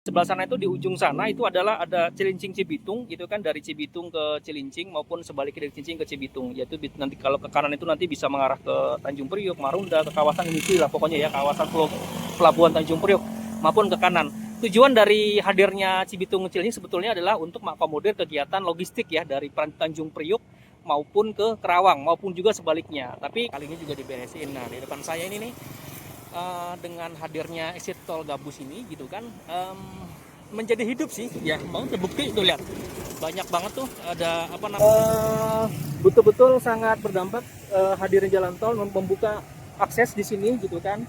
sebelah sana itu di ujung sana itu adalah ada Cilincing Cibitung gitu kan, dari Cibitung ke Cilincing maupun sebaliknya dari Cilincing ke Cibitung. Yaitu nanti kalau ke kanan itu nanti bisa mengarah ke Tanjung Priok, Marunda, ke kawasan industri lah pokoknya ya, kawasan pelabuhan Tanjung Priok maupun ke kanan. Tujuan dari hadirnya Cibitung Cilincing sebetulnya adalah untuk mengakomodir kegiatan logistik ya dari Tanjung Priok maupun ke Kerawang maupun juga sebaliknya. Tapi kali ini juga diberesin. Nah, di depan saya ini nih dengan hadirnya exit tol Gabus ini gitu kan, menjadi hidup sih ya, mau terbukti tuh, lihat banyak banget tuh ada apa namanya, betul-betul sangat berdampak hadirnya jalan tol membuka akses di sini gitu kan,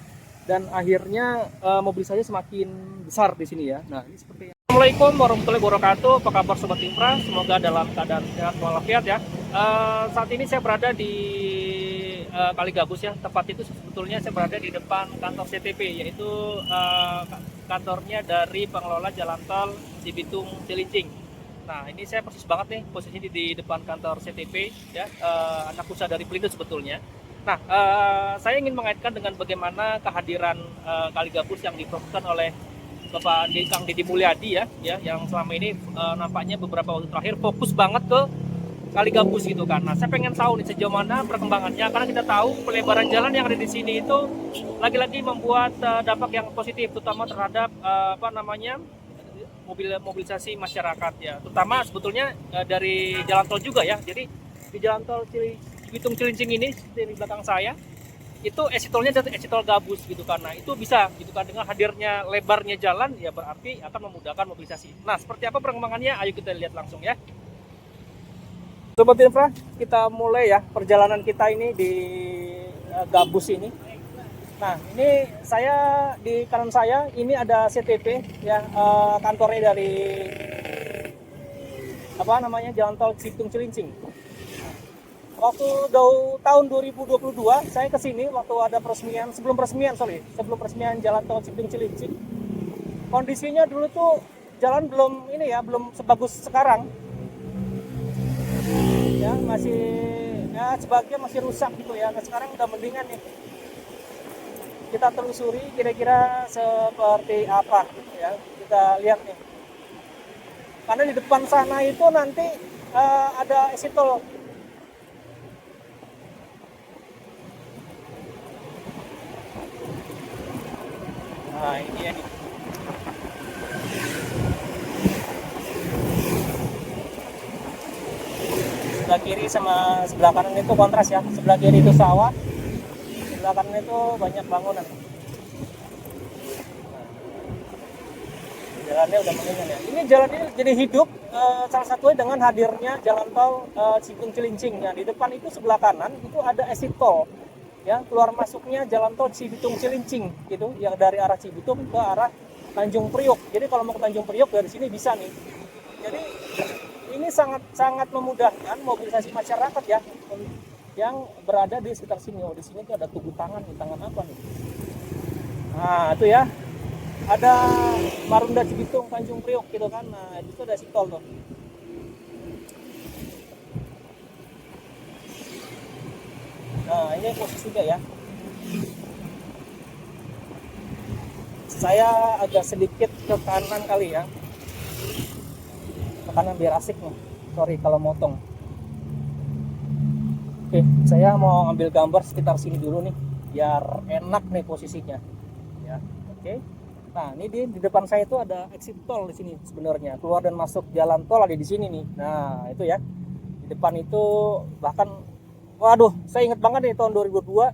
dan akhirnya mobilisasi semakin besar di sini ya. Nah, ini seperti Assalamualaikum warahmatullahi wabarakatuh. Apa kabar Sobat Infra? Semoga dalam keadaan sehat walafiat ya. Saat ini saya berada di Kali Gabus ya. Tepat itu sebetulnya saya berada di depan kantor CTP, yaitu kantornya dari pengelola jalan tol Cibitung Cilincing. Nah, ini saya persis banget nih posisi di depan kantor CTP ya, anak usaha dari Pelindo sebetulnya. Nah, saya ingin mengaitkan dengan bagaimana kehadiran Kali Gabus yang diproseskan oleh Bapak Kang Deddy Mulyadi ya, yang selama ini nampaknya beberapa waktu terakhir fokus banget ke Kali Gabus gitu kan. Nah, saya pengen tahu nih sejauh mana perkembangannya, karena kita tahu pelebaran jalan yang ada di sini itu lagi-lagi membuat dampak yang positif, terutama terhadap apa namanya, mobilisasi masyarakat ya, terutama sebetulnya dari jalan tol juga ya. Jadi di jalan tol Cibitung Cilincing ini di belakang saya itu exit tolnya adalah exit tol Gabus gitu, karena itu bisa gitu kan, dengan hadirnya lebarnya jalan ya berarti akan memudahkan mobilisasi. Nah, seperti apa perkembangannya, ayo kita lihat langsung ya. Sobat Infra, kita mulai ya perjalanan kita ini di Gabus ini. Nah, ini saya di kanan saya ini ada CTP ya, kantornya dari apa namanya, jalan tol Cibitung Cilincing. Waktu tahun 2022 saya ke sini waktu ada peresmian, sebelum peresmian jalan tol Cibitung Cilincing. Kondisinya dulu tuh jalan belum ini ya, belum sebagus sekarang. Ya, masih ya sebagian masih rusak gitu ya. Nah, sekarang udah mendingan nih. Kita telusuri kira-kira seperti apa gitu ya. Kita lihat nih. Karena di depan sana itu nanti ada exit tol. Nah, ini ya nih. Sebelah kiri sama sebelah kanan itu kontras ya. Sebelah kiri itu sawah, sebelah kanan itu banyak bangunan. Jalannya udah mendingan ya. Ini jalan ini jadi hidup salah satunya dengan hadirnya jalan tol Cibitung Cilincing ya. Di depan itu sebelah kanan itu ada exit tol ya, keluar masuknya jalan tol Cibitung Cilincing gitu, yang dari arah Cibitung ke arah Tanjung Priok. Jadi kalau mau ke Tanjung Priok dari sini bisa nih. Jadi ini sangat memudahkan mobilisasi masyarakat ya yang berada di sekitar sini. Oh, di sini tuh ada tugu tangan, tangan apa nih? Nah, itu ya. Ada Marunda Cibitung Tanjung Priok gitu kan. Nah, itu ada sitol tuh. Nah, ini posisinya ya. Saya agak sedikit ke kanan kali ya. Ke kanan biar asik nih. Sorry kalau motong. Oke, saya mau ambil gambar sekitar sini dulu nih, biar enak nih posisinya. Ya, oke. Nah, ini di depan saya itu ada exit tol di sini sebenarnya. Keluar dan masuk jalan tol ada di sini nih. Nah, itu ya. Di depan itu bahkan, waduh, saya ingat banget nih tahun 2002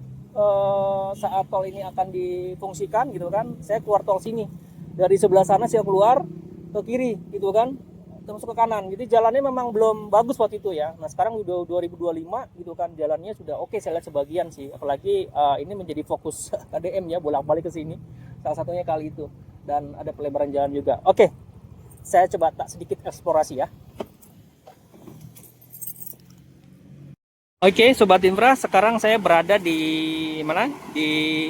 saat tol ini akan difungsikan gitu kan. Saya keluar tol sini. Dari sebelah sana saya keluar ke kiri gitu kan, masuk ke kanan. Jadi jalannya memang belum bagus waktu itu ya. Nah, sekarang udah 2025 gitu kan, jalannya sudah oke, saya lihat sebagian sih. Apalagi ini menjadi fokus KDM ya, bolak-balik ke sini. Salah satunya kali itu. Dan ada pelebaran jalan juga. Oke. Saya coba tak sedikit eksplorasi ya. Oke, Sobat Infra, sekarang saya berada di mana? Di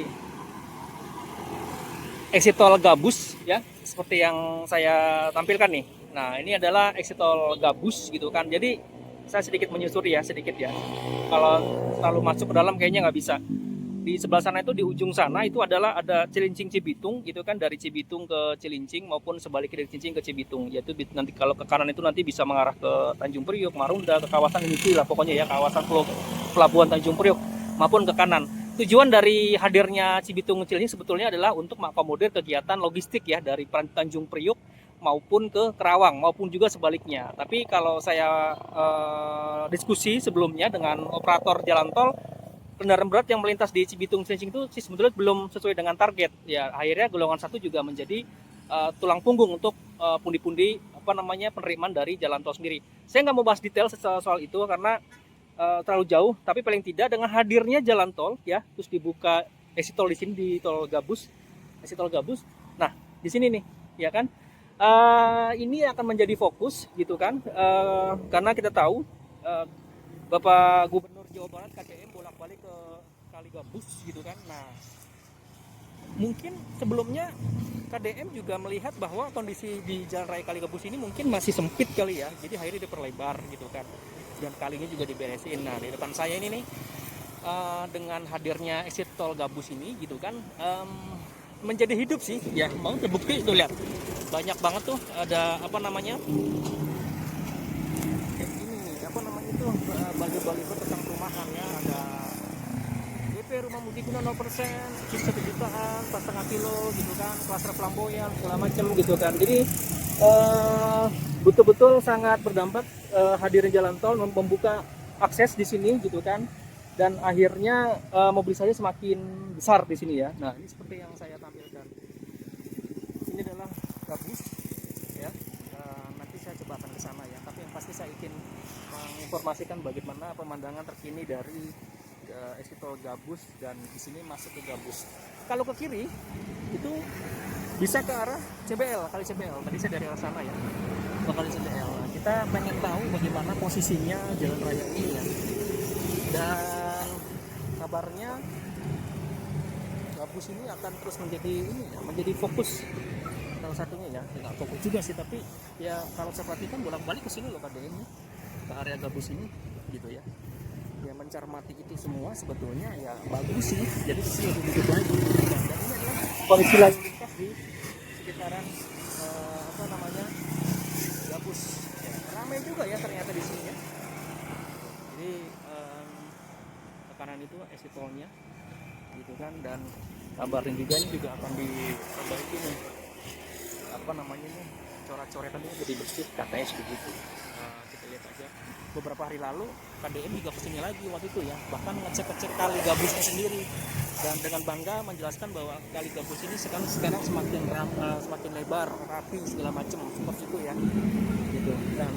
exit tol Gabus ya, seperti yang saya tampilkan nih. Nah, ini adalah exit tol Gabus gitu kan. Jadi saya sedikit menyusuri ya, sedikit ya. Kalau terlalu masuk ke dalam kayaknya nggak bisa. Di sebelah sana itu, di ujung sana itu adalah ada Cilincing Cibitung gitu kan, dari Cibitung ke Cilincing maupun sebaliknya dari Cilincing ke Cibitung. Yaitu nanti kalau ke kanan itu nanti bisa mengarah ke Tanjung Priok, Marunda, ke kawasan industri lah pokoknya ya, kawasan pelabuhan Tanjung Priok maupun ke kanan. Tujuan dari hadirnya Cibitung Cilincing sebetulnya adalah untuk mengakomodir kegiatan logistik ya dari Tanjung Priok maupun ke Kerawang maupun juga sebaliknya. Tapi kalau saya diskusi sebelumnya dengan operator jalan tol, kendaraan berat yang melintas di Cibitung Cilincing itu sih sebetulnya belum sesuai dengan target. Ya akhirnya golongan 1 juga menjadi tulang punggung untuk pundi-pundi penerimaan dari jalan tol sendiri. Saya nggak mau bahas detail soal itu karena terlalu jauh, tapi paling tidak dengan hadirnya jalan tol ya, terus dibuka exit tol di sini di tol Gabus, exit tol Gabus. Nah di sini nih ya kan, ini akan menjadi fokus gitu kan, karena kita tahu Bapak Gubernur Jawa Barat KDM bolak-balik ke Kali Gabus gitu kan. Nah mungkin sebelumnya KDM juga melihat bahwa kondisi di Jalan Raya Kali Gabus ini mungkin masih sempit kali ya, jadi akhirnya diperlebar gitu kan, dan kalinya juga diberesin. Nah di depan saya ini nih, dengan hadirnya exit tol Gabus ini gitu kan, menjadi hidup sih ya, mau terbukti tuh, lihat banyak banget tuh ada baliho-baliho tentang perumahan ya, ada DP rumah multiguna 0%, chip 1 jutaan, 4,5 kilo gitu kan, klaster flamboyan segala macam gitu kan. Jadi betul-betul sangat berdampak hadirnya jalan tol membuka akses di sini gitu kan, dan akhirnya mobilisasi semakin besar di sini ya. Nah ini seperti yang saya tampilkan, ini adalah Gabus ya. Nanti saya coba akan ke sana ya, tapi yang pasti saya ingin menginformasikan bagaimana pemandangan terkini dari exit tol Gabus, dan di sini masuk ke Gabus. Kalau ke kiri itu bisa ke arah CBL, Kali CBL. Tadi saya dari arah sana ya, ke Kali CBL. Nah, kita pengen tahu bagaimana posisinya jalan raya ini ya. Dan kabarnya Gabus ini akan terus menjadi fokus salah satunya ya. Nggak fokus juga sih, tapi ya kalau saya perhatikan bolak-balik ke sini loh KDM nya, ke area Gabus ini gitu ya. Ya mencermati itu semua sebetulnya ya bagus sih, jadi di sini lebih hidup lagi. Dan ini adalah kondisi lalu lintas di sekitaran Gabus ya, ramai juga ya ternyata di sini ya. Jadi ke kanan itu exit tolnya gitu kan, dan kabarin juga ini juga akan diperbaiki nih nih, coret-coretan ini jadi bersih katanya begitu. Kita lihat aja, beberapa hari lalu KDM juga kesini lagi waktu itu ya, bahkan ngecek Kali Gabusnya sendiri, dan dengan bangga menjelaskan bahwa Kali Gabus ini sekarang semakin lebar, rapi segala macam seperti itu ya gitu. Dan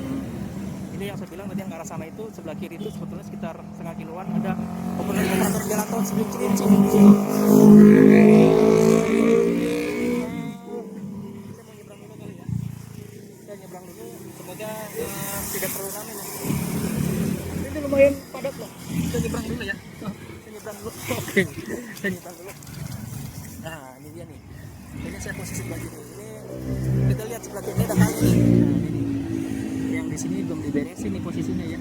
ini yang saya bilang tadi, yang ke arah sana itu sebelah kiri itu sebetulnya sekitar setengah kiloan ada operator jalan tol sebelum Cilincing. Tidak perlu rame ya. Ini lumayan padat loh. Kita nyebrang dulu ya. Saya nyebrang dulu. Oke. Saya nyebrang dulu. Nah, ini dia nih. Ini saya posisi sebelah kiri. Ini kita lihat sebelah kiri ada kali. Nah, ini. Yang di sini belum diberesin nih posisinya ya.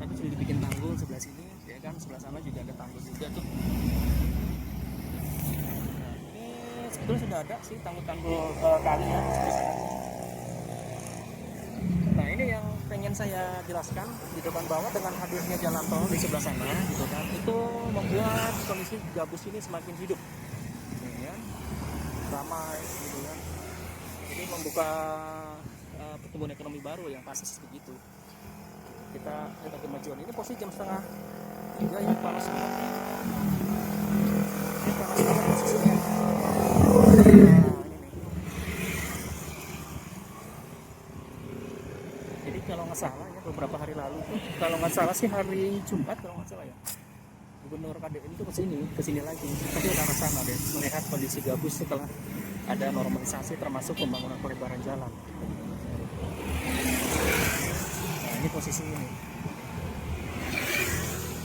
Tapi sudah dibikin tanggul sebelah sini, ya kan. Sebelah sana juga ada tanggul juga tuh. Nah, ini sebetulnya sudah ada sih tanggul-tanggul kali ya. Nah ini yang pengen saya jelaskan di depan, bahwa dengan hadirnya jalan tol di sebelah sana gitu kan, itu membuat kondisi Gabus ini semakin hidup ya, ramai gitu kan. Jadi membuka pertumbuhan ekonomi baru yang pasti begitu. Kita lihat kemajuan ini. Posisi jam 2:30 ya, panas semua. Ini panas banget posisinya. Kalau nggak salah ya, beberapa hari lalu tuh, kalau nggak salah sih hari Jumat kalau nggak salah ya, Gubernur KDM itu kesini lagi, tapi ke arah sana deh, melihat kondisi Gabus setelah ada normalisasi termasuk pembangunan pelebaran jalan. Nah ini posisi ini,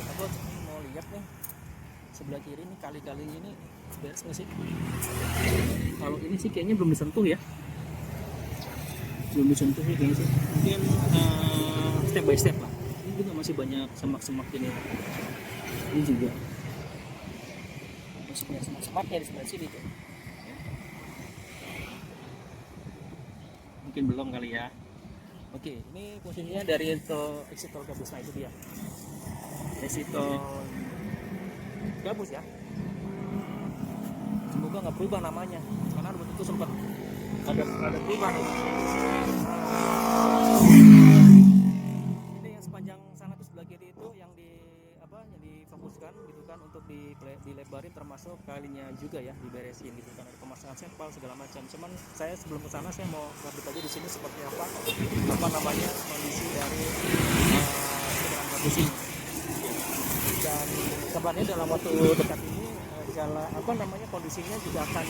aku mau lihat nih sebelah kiri nih, kali-kali ini beres nggak sih? Kalau ini sih kayaknya belum disentuh ya, belum disentuh sih kayaknya sih, mungkin step by step lah. Ini juga masih banyak semak-semak ini juga. musiknya semak-semaknya di sebelah sini tuh. Mungkin belum kali ya. Oke, ini posisinya dari exit tol Gabus. Nah itu dia exit tol Gabus ya. Semoga nggak berubah namanya, karena waktu itu sempat ada perubahan. Ini yang sepanjang sana tuh sebelah kiri itu yang difokuskan gitu kan, untuk dilebarin, termasuk kalinya juga ya diberesin gitu kan, ada pemasangan sempal segala macam. Cuman saya sebelum ke sana saya mau update aja di sini seperti apa namanya kondisi dari Jalan Gabus ini. Dan kabarnya dalam waktu dekat ini kondisinya juga akan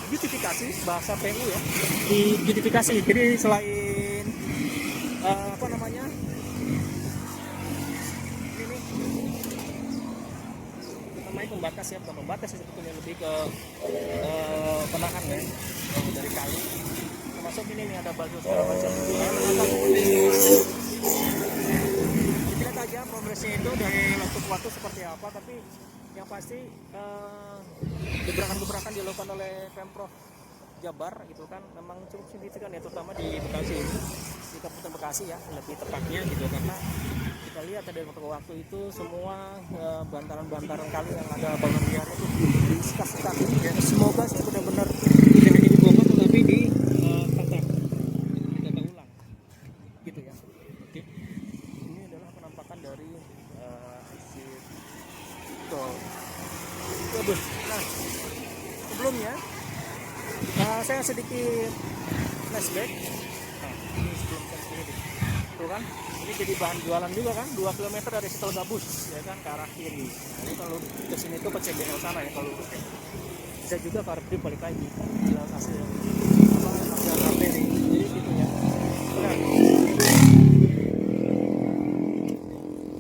beautifikasi, bahasa PU ya, di beautifikasi. Jadi selain pembatas ya, bukan pembatas sebetulnya, lebih ke penahan ya dari kali. Termasuk ini nih ada baju segala macam. Kita lihat aja progresnya itu dari waktu ke waktu seperti apa, tapi yang pasti gebrakan-gebrakan dilakukan oleh Pemprov Jabar gitu kan memang cukup signifikan ya, terutama di Bekasi, di Kabupaten Bekasi ya lebih tepatnya gitu, karena kita lihat dari waktu ke waktu itu semua bantaran-bantaran kali yang ada balon liarnya itu disikat-sikat ya. Semoga sih benar-benar tidak hanya dibongkar tetapi ditata ulang gitu ya. Oke. Ini adalah penampakan dari exit tol Gabus. Nah, sebelumnya saya sedikit flashback. Nah, ini sebelum saya sendiri tuh kan, ini jadi bahan jualan juga kan, 2 km dari tol Gabus ya kan, ke arah kiri. Nah, ini kalau ke sini tuh ke CBL sana ya, kalau bisa juga ke arah kiri balik lagi jelas hasil ada arteri, jadi gitu ya. Benar.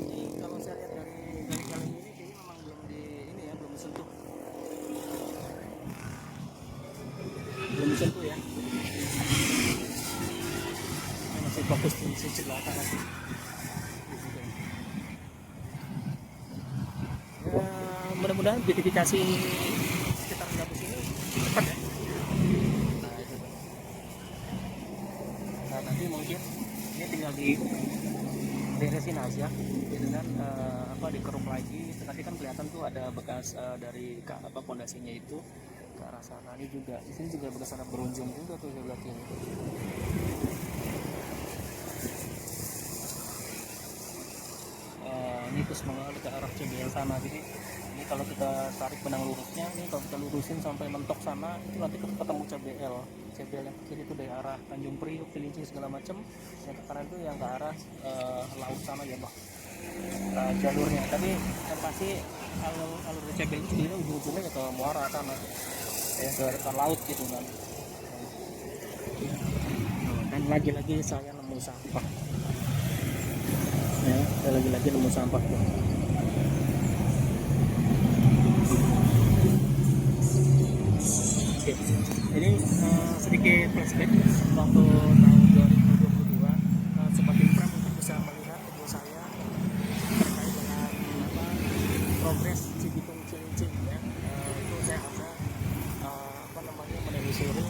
Ini kalau saya lihat dari kali ini kayaknya memang belum disentuh ya. Masih fokus di sisi belakang nanti. Mudah-mudahan beautifikasi sekitar Gabus ini cepat ya. Nah, nanti mungkin ini tinggal diberesin aja gitu kan, dikeruk lagi. Nanti kan kelihatan tuh ada bekas dari pondasinya itu ke arah sana. Ini juga di sini juga bekas ada berunjung juga tuh sebelah kiri. Ini terus mengalir ke arah CBL sana. Jadi ini kalau kita tarik benang lurusnya, ini kalau kita lurusin sampai mentok sana, itu nanti ketemu CBL yang kiri itu dari arah Tanjung Priok, Cilincing segala macam. Yang ke kanan itu yang ke arah laut sana ya bang, jalurnya. Tapi yang pasti alur CBL itu sebenarnya ujung-ujungnya ke muara sana ya, ke laut gitu kan. Dan lagi-lagi saya nemu sampah ya, saya lagi-lagi nemu sampah tuh. Oke, ini sedikit flashback waktu tahun 2022. Sobat Infra mungkin bisa melihat video saya terkait dengan progres Cibitung Cilincing ya. Itu saya ada menelusuri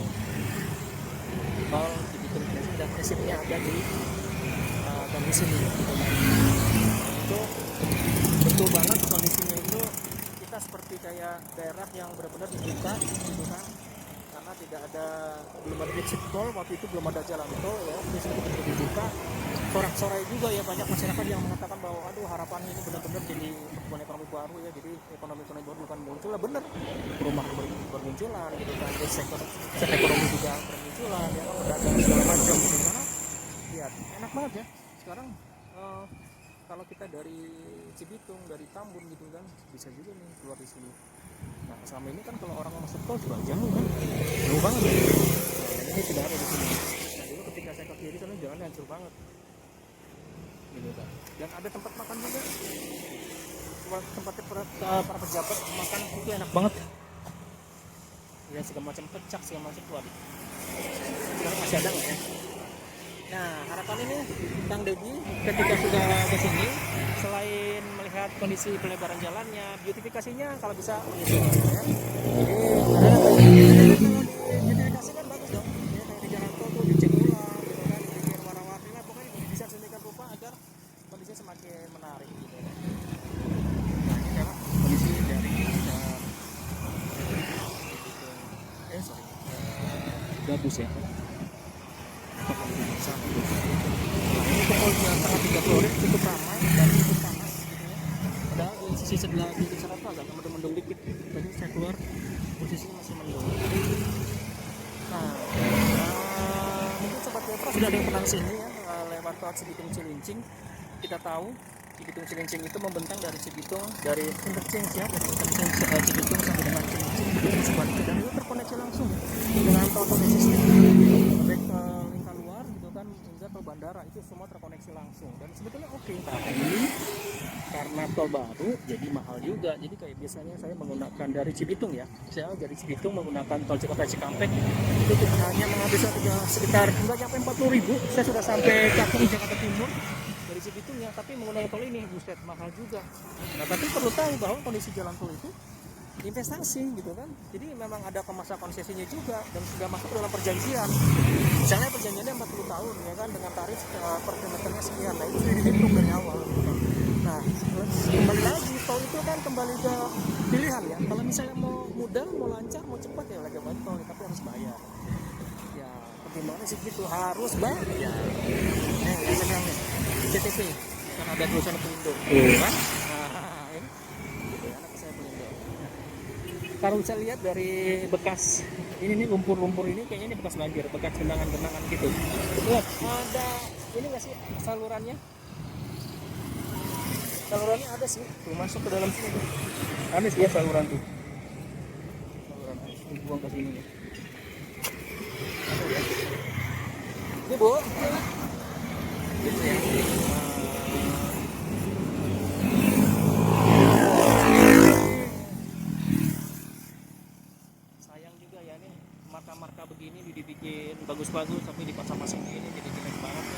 tol Cibitung Cilincing dan resipnya ada di Gabus ini gitu kan. Itu betul banget kondisinya, itu kita seperti kayak daerah yang benar-benar dibuka gitu kan, karena belum ada exit tol, waktu itu belum ada jalan tol ya, di sini benar-benar dibuka. Sorak-sorai juga ya, banyak masyarakat yang mengatakan bahwa aduh harapan ini benar-benar jadi pertumbuhan ekonomi baru ya, jadi ekonomi baru bukan muncul lah, bener rumah bermunculan gitu kan, terus sektor ekonomi juga bermunculan ya, pedagang segala macam gitu. Karena ya enak banget ya sekarang. Kalau kita dari Cibitung, dari Tambun gitu kan, bisa juga nih keluar di sini. Nah selama ini kan kalau orang masuk tol juga jauh kan, jauh banget ya. Nah ini sudah ada di sini. Nah dulu ketika saya ke kiri sana jalannya hancur banget gitu kan. Dan ada tempat makan juga, tempatnya para pejabat makan itu enak banget ya, segala macam pecak segala macam tuh ada. Sekarang masih ada nggak ya? Nah, harapan ini Kang Deddy ketika sudah ke sini, selain melihat kondisi pelebaran jalannya, beautifikasinya kalau bisa begitu ya. Jadi beautifikasi kan bagus dong. Ya, kayak di jalan tol tuh dicek ulang gitu kan, dibikin warna-warni lah, pokoknya bisa sedemikian rupa agar kondisinya semakin menarik gitu ya. Nah, ini adalah kondisi dari gabus ya. Ini pukul setengah 3 sore cukup ramai dan cukup panas gitu ya. Padahal di sisi sebelah kiri sana tuh agak mendung dikit. Tadi saya keluar posisinya masih mendung. Nah, mungkin sobat Kepra sudah ada yang pernah sini ya, lewat tol Cibitung Cilincing. Kita tahu Cibitung Cilincing itu membentang dari Cibitung, dari interchange ya, dari interchange Cibitung sampai dengan Cilincing dan sebaliknya, dan itu terkoneksi langsung dengan tol sistem baik ke lingkar luar gitu kan hingga ke bandara, itu semua terkoneksi langsung dan sebetulnya oke. Tapi karena tol baru jadi mahal juga. Jadi kayak biasanya saya menggunakan dari Cibitung ya, saya dari Cibitung menggunakan tol Jakarta Cikampek itu hanya menghabiskan sekitar nggak sampai 40.000, saya sudah sampai Cakung Jakarta Timur dari Cibitung ya. Tapi menggunakan tol ini buset mahal juga. Nah, tapi perlu tahu bahwa kondisi jalan tol itu investasi gitu kan, jadi memang ada masa konsesinya juga dan sudah masuk dalam perjanjian. Misalnya perjanjiannya 40 tahun ya kan, dengan tarif per kilometernya sekian. Nah, itu sudah dihitung dari awal gitu kan. Nah, kembali lagi tol itu kan kembali ke pilihan ya. Kalau misalnya mau mudah, mau lancar, mau cepat ya lagi tol, tapi harus bayar ya. Bagaimana sih gitu, harus bayar ya. Saya bilang nih CTP kan ada tulisan Pelindo kan. Kalau saya lihat dari bekas ini nih, lumpur-lumpur ini kayaknya ini bekas banjir, bekas genangan-genangan gitu. Lihat, ada ini nggak sih salurannya? Salurannya ada sih, tuh masuk ke dalam sini tuh. Ada sih ya saluran tuh. Saluran air buang ke sini nih. Ini Bu. Gitu ya. Marka-marka begini dibikin bagus-bagus tapi dipasang-pasang gini jadi jelek banget ya.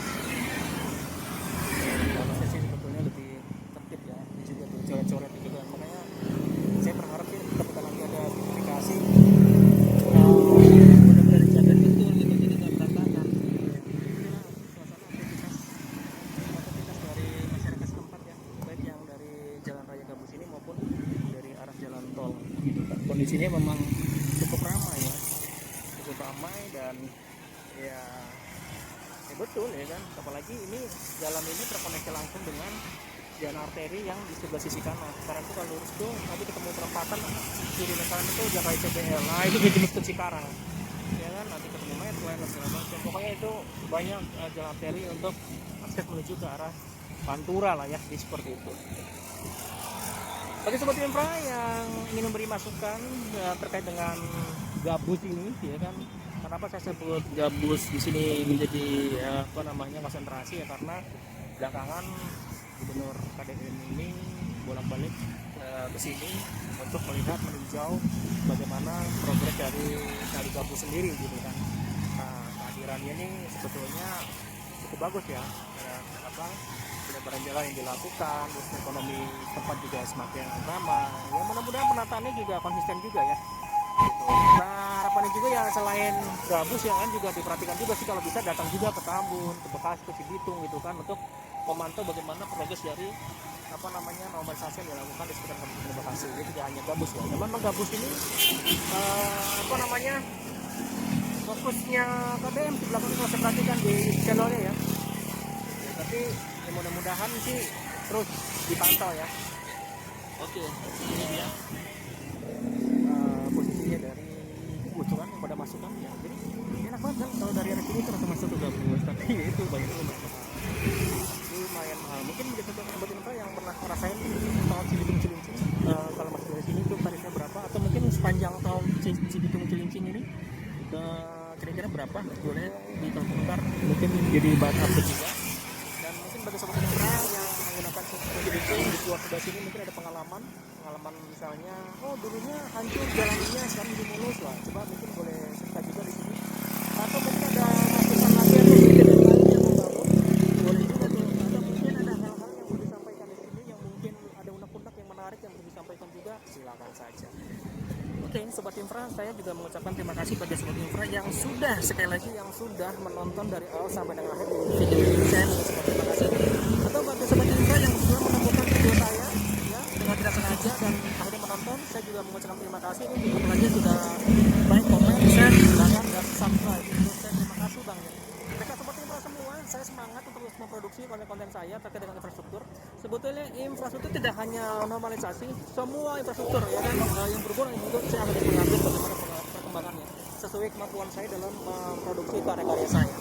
Harusnya sih sebetulnya lebih tertib ya. Ini juga tuh coret-coret gitu kan. Makanya saya berharap sih ketika nanti ada beautifikasi benar-benar dijaga betul gitu, jadi nggak berantakan. Inilah suasana aktivitas dari masyarakat setempat ya, baik yang dari Jalan Raya Gabus ini maupun dari arah jalan tol gitu kan. Kondisinya memang cukup ramai ya, cukup ramai dan ya betul ya kan, apalagi ini jalan ini terkoneksi langsung dengan jalan arteri yang di sebelah sisi kanan. Sekarang itu kalau lurus tuh nanti ketemu perempatan kiri kanan itu jalan raya CBL, nah itu jembatan ke Cikarang ya kan, nanti ketemu Medland dan segala macam. Pokoknya itu banyak jalan arteri untuk akses menuju ke arah Pantura lah ya, seperti itu. Bagi sobat Kepra yang ingin memberi masukan terkait dengan gabus ini ya kan, kenapa saya sebut gabus di sini menjadi konsentrasi ya, karena belakangan Gubernur KDN ini bolak-balik ke sini untuk melihat, meninjau bagaimana progres dari kali gabus sendiri gitu kan. Nah, kehadirannya ini sebetulnya cukup bagus ya, pelebaran jalan yang dilakukan, terus ekonomi tempat juga semakin ramai ya. Mudah-mudahan penataannya juga konsisten juga ya gitu. Nah, harapannya juga ya selain gabus ya kan, juga diperhatikan juga sih kalau bisa datang juga ke Tambun, ke Bekasi, ke Cibitung gitu kan, untuk memantau bagaimana progres dari normalisasi yang dilakukan di sekitar Kabupaten Bekasi. Jadi tidak hanya gabus ya, memang gabus ini fokusnya KDM di belakang kalau saya perhatikan di channelnya ya. Tapi ya, mudah-mudahan sih terus dipantau ya. Oke, ini dia posisinya dari bocoran yang pada masukan ya. Jadi enak banget kan kalau dari arah sini terasa masuk ke gabus, tapi ya itu banyak lumayan mahal. Mungkin bisa sobat yang pernah ngerasain tol Cibitung Cilincing, kalau masuk dari sini tuh tarifnya berapa, atau mungkin sepanjang tol Cibitung Cilincing ini kira-kira berapa, boleh ditonton, mungkin jadi bahan update juga. Dan mungkin bagi sobat Kepra yang menggunakan Cibitung di keluar sebelah sini mungkin ada pengalaman misalnya, oh dulunya hancur jalannya sekarang jadi mulus lah, coba mungkin boleh cerita juga di sini, atau mungkin ada masukan lagi atau ide lain yang sudah sekali lagi yang sudah menonton dari awal sampai dengan akhir di video ini, saya mengucapkan terima kasih. Atau bagi sobat Indra yang sudah menemukan video saya ya dengan tidak sengaja dan akhirnya menonton, saya juga mengucapkan terima kasih. Ini apalagi sudah like, komen, share, dan subscribe. Untuk saya terima kasih bang ya. Mereka sobat Indra semua, saya semangat untuk terus memproduksi konten-konten saya terkait dengan infrastruktur. Sebetulnya infrastruktur tidak hanya normalisasi, semua infrastruktur ya kan yang berhubungan itu saya akan mengambil bagaimana perkembangannya sesuai kemampuan saya dalam memproduksi karya-karya saya.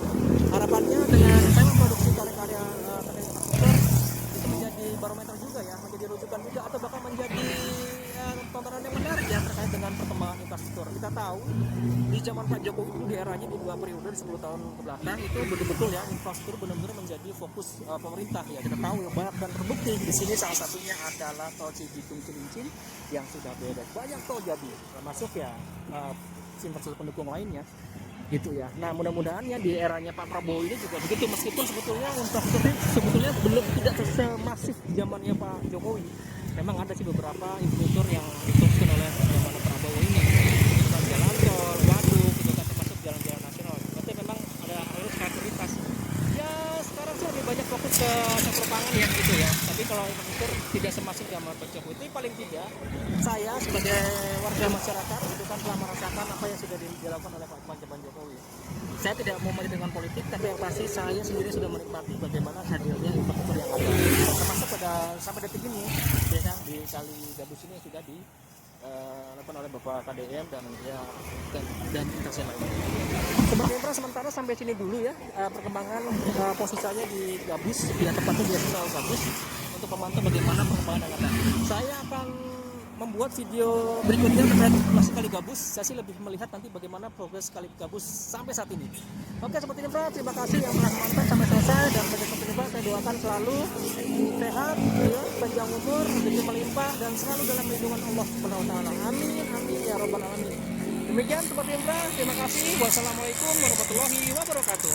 Harapannya dengan saya memproduksi karya-karya terkait infrastruktur itu menjadi barometer juga ya, menjadi rujukan juga atau bahkan menjadi tontonan yang menarik ya terkait dengan perkembangan infrastruktur. Kita tahu di zaman Pak Jokowi itu di eranya di 2 periode 10 tahun ke belakang itu betul-betul ya infrastruktur benar-benar menjadi fokus pemerintah ya. Kita tahu yang banyak dan terbukti di sini salah satunya adalah tol Cibitung Cilincing yang sudah beres. Banyak tol jadi termasuk ya infrastruktur pendukung lainnya gitu ya. Nah mudah-mudahan ya di eranya Pak Prabowo ini juga begitu, meskipun sebetulnya infrastruktur sebetulnya belum tidak semasif zamannya Pak Jokowi. Memang ada sih beberapa infrastruktur yang diteruskan oleh zaman Prabowo ini, jalan tol, waduk gitu kan, termasuk jalan-jalan nasional. Tapi memang ada harus prioritas. Ya sekarang sih lebih banyak fokus ke sektor pangan ya gitu ya. Tapi kalau infrastruktur tidak semasif zaman Pak Jokowi itu paling tidak saya sebagai warga masyarakat itu kan telah merasakan apa yang sudah dilakukan oleh Pak Jokowi. Saya tidak mau main dengan politik, tapi yang pasti saya sendiri sudah menikmati bagaimana hadirnya infrastruktur yang ada. Termasuk pada sampai detik ini, ya kan, di Kali Gabus ini sudah dilakukan oleh Bapak KDM dan ya dan instansi lainnya. Sebenarnya sementara sampai sini dulu ya perkembangan posisinya di Gabus, ya tepatnya di Nasional Gabus untuk memantau bagaimana perkembangan yang ada. Saya akan membuat video berikutnya terkait masih Kali Gabus. Saya sih lebih melihat nanti bagaimana progres Kali Gabus sampai saat ini. Oke seperti ini Pak, terima kasih yang telah menonton sampai selesai, dan bagi seperti ini Pak, saya doakan selalu sehat, ya, panjang umur, rezeki melimpah, dan selalu dalam lindungan Allah Subhanahu wa taala. Amin amin ya rabbal alamin. Demikian seperti ini Pak, terima kasih. Wassalamualaikum warahmatullahi wabarakatuh.